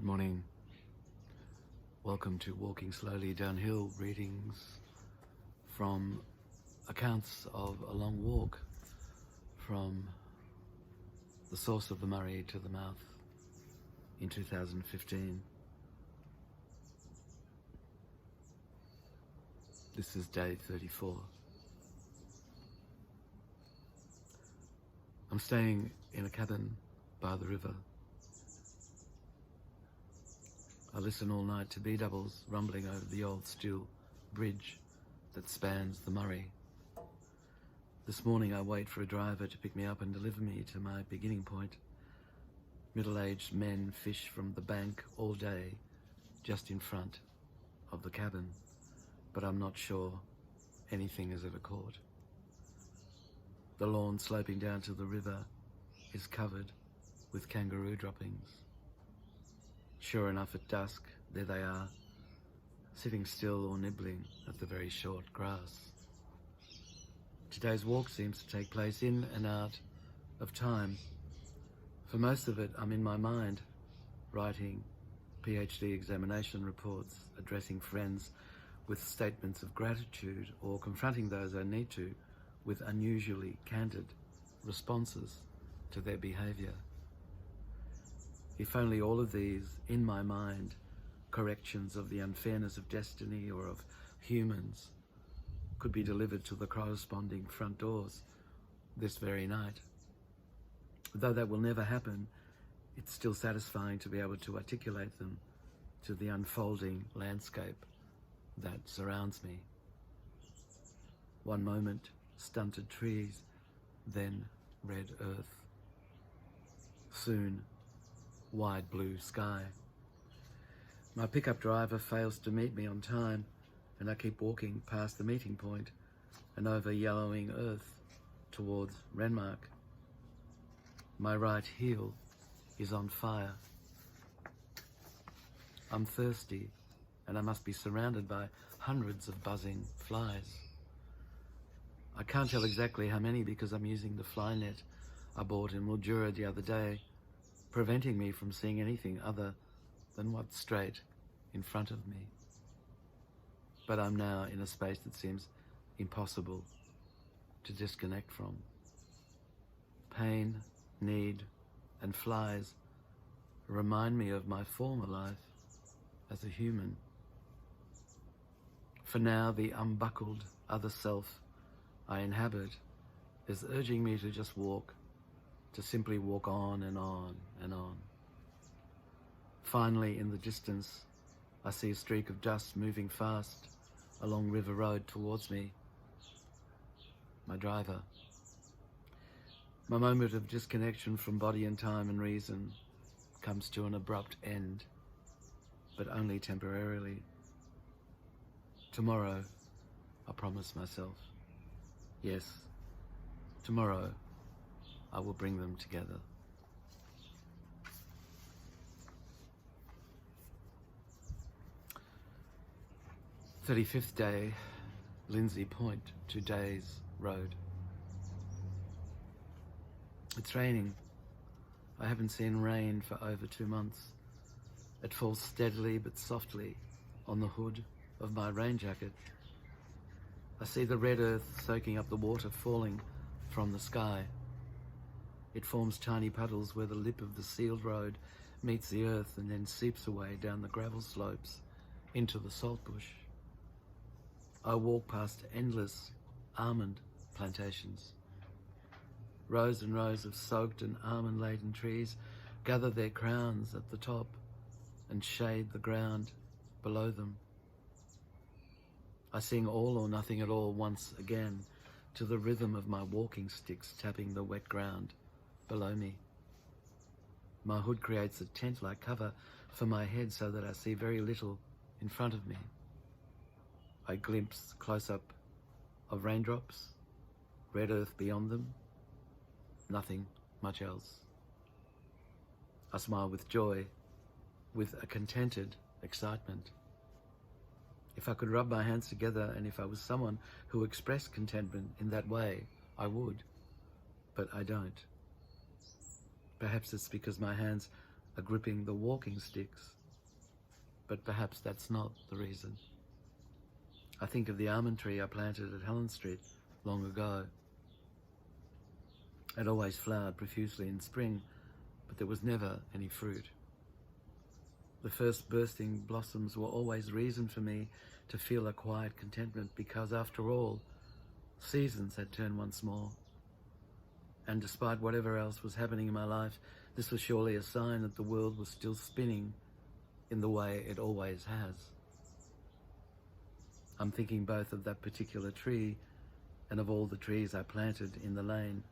morning. Welcome to Walking Slowly Downhill readings from accounts of a long walk from the source of the Murray to the mouth in 2015. This is day 34. I'm staying in a cabin by the river. I listen all night to B-doubles rumbling over the old steel bridge that spans the Murray. This morning I wait for a driver to pick me up and deliver me to my beginning point. Middle-aged men fish from the bank all day just in front of the cabin, but I'm not sure anything is ever caught. The lawn sloping down to the river is covered with kangaroo droppings. Sure enough, at dusk, there they are, sitting still or nibbling at the very short grass. Today's walk seems to take place in and out of time. For most of it, I'm in my mind, writing PhD examination reports, addressing friends with statements of gratitude, or confronting those I need to with unusually candid responses to their behaviour. If only all of these, in my mind, corrections of the unfairness of destiny or of humans, could be delivered to the corresponding front doors this very night. Though that will never happen, it's still satisfying to be able to articulate them to the unfolding landscape that surrounds me. One moment, stunted trees, then red earth. Soon, wide blue sky. My pickup driver fails to meet me on time, and I keep walking past the meeting point and over yellowing earth towards Renmark. My right heel is on fire. I'm thirsty, and I must be surrounded by hundreds of buzzing flies. I can't tell exactly how many because I'm using the fly net I bought in Mildura the other day, preventing me from seeing anything other than what's straight in front of me. But I'm now in a space that seems impossible to disconnect from. Pain, need, and flies remind me of my former life as a human. For now, the unbuckled other self I inhabit is urging me to just walk, to simply walk on and on and on. Finally, in the distance, I see a streak of dust moving fast along River Road towards me. My driver. My moment of disconnection from body and time and reason comes to an abrupt end, but only temporarily. Tomorrow, I promise myself. Yes, tomorrow, I will bring them together. "35th day, Lindsay Point to Days Road. It's raining. I haven't seen rain for over 2 months. It falls steadily but softly on the hood of my rain jacket. I see the red earth soaking up the water falling from the sky. It forms tiny puddles where the lip of the sealed road meets the earth and then seeps away down the gravel slopes into the saltbush. I walk past endless almond plantations. Rows and rows of soaked and almond-laden trees gather their crowns at the top and shade the ground below them. I sing All or Nothing at All once again to the rhythm of my walking sticks tapping the wet ground below me. My hood creates a tent-like cover for my head so that I see very little in front of me. I glimpse close-up of raindrops, red earth beyond them, nothing much else. I smile with joy, with a contented excitement. If I could rub my hands together and if I was someone who expressed contentment in that way, I would, but I don't. Perhaps it's because my hands are gripping the walking sticks but perhaps that's not the reason. I think of the almond tree I planted at Helen Street long ago. It always flowered profusely in spring, but there was never any fruit. The first bursting blossoms were always reason for me to feel a quiet contentment because, after all, seasons had turned once more. And despite whatever else was happening in my life, this was surely a sign that the world was still spinning in the way it always has. I'm thinking both of that particular tree and of all the trees I planted in the lane.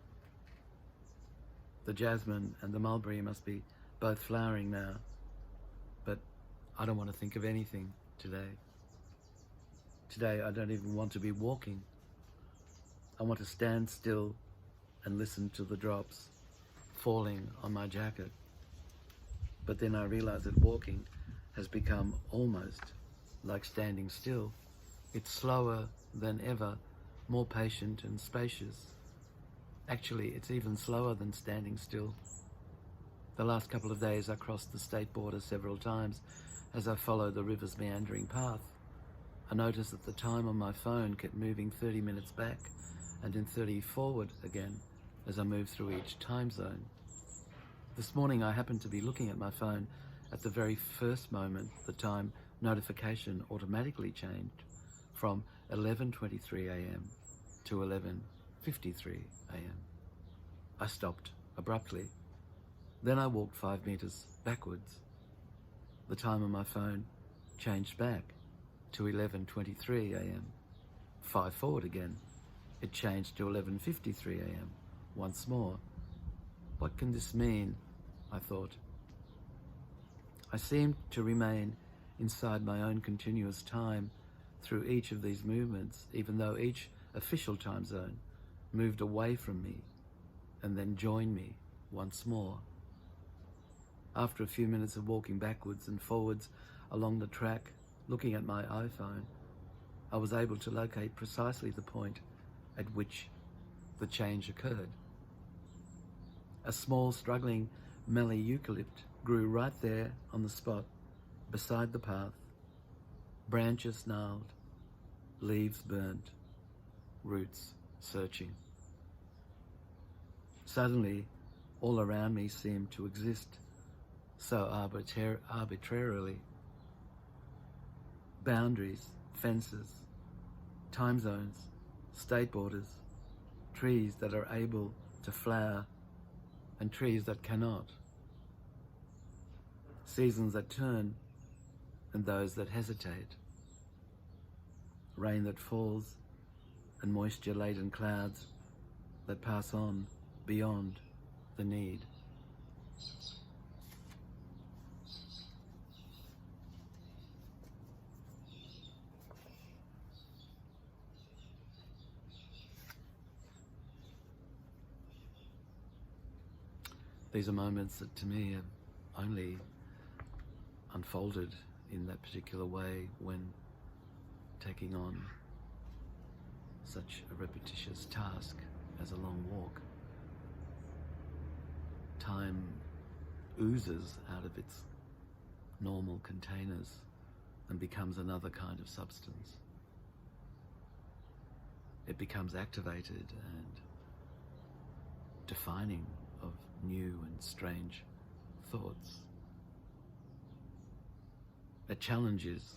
The jasmine and the mulberry must be both flowering now, but I don't want to think of anything today. Today I don't even want to be walking. I want to stand still and listen to the drops falling on my jacket. But then I realize that walking has become almost like standing still. It's slower than ever, more patient and spacious. Actually, it's even slower than standing still. The last couple of days I crossed the state border several times as I followed the river's meandering path. I noticed that the time on my phone kept moving 30 minutes back and then 30 forward again as I moved through each time zone. This morning I happened to be looking at my phone at the very first moment the time notification automatically changed from 11:23 a.m. to 11:53 a.m. I stopped abruptly. Then I walked 5 meters backwards. The time on my phone changed back to 11:23 a.m. 5 forward again. It changed to 11:53 a.m. once more. What can this mean? I thought. I seemed to remain inside my own continuous time through each of these movements, even though each official time zone moved away from me and then joined me once more. After a few minutes of walking backwards and forwards along the track, looking at my iPhone, I was able to locate precisely the point at which the change occurred. A small, struggling mallee eucalypt grew right there on the spot, beside the path, branches gnarled, leaves burnt, roots searching. Suddenly, all around me seemed to exist so arbitrarily. Boundaries, fences, time zones, state borders, trees that are able to flower and trees that cannot, seasons that turn and those that hesitate, rain that falls and moisture-laden clouds that pass on beyond the need. These are moments that to me have only unfolded in that particular way when taking on such a repetitious task as a long walk. Time oozes out of its normal containers and becomes another kind of substance. It becomes activated and defining of new and strange thoughts. It challenges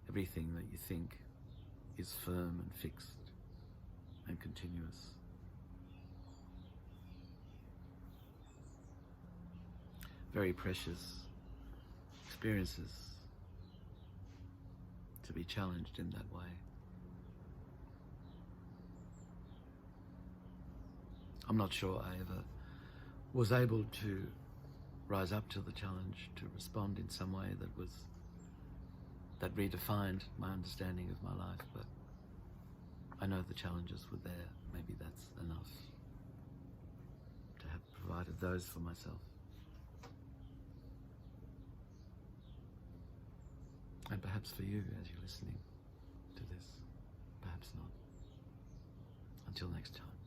everything that you think is firm and fixed and continuous. Very precious experiences to be challenged in that way. I'm not sure I ever was able to rise up to the challenge, to respond in some way that redefined my understanding of my life, but I know the challenges were there. Maybe that's enough to have provided those for myself. And perhaps for you as you're listening to this, perhaps not. Until next time.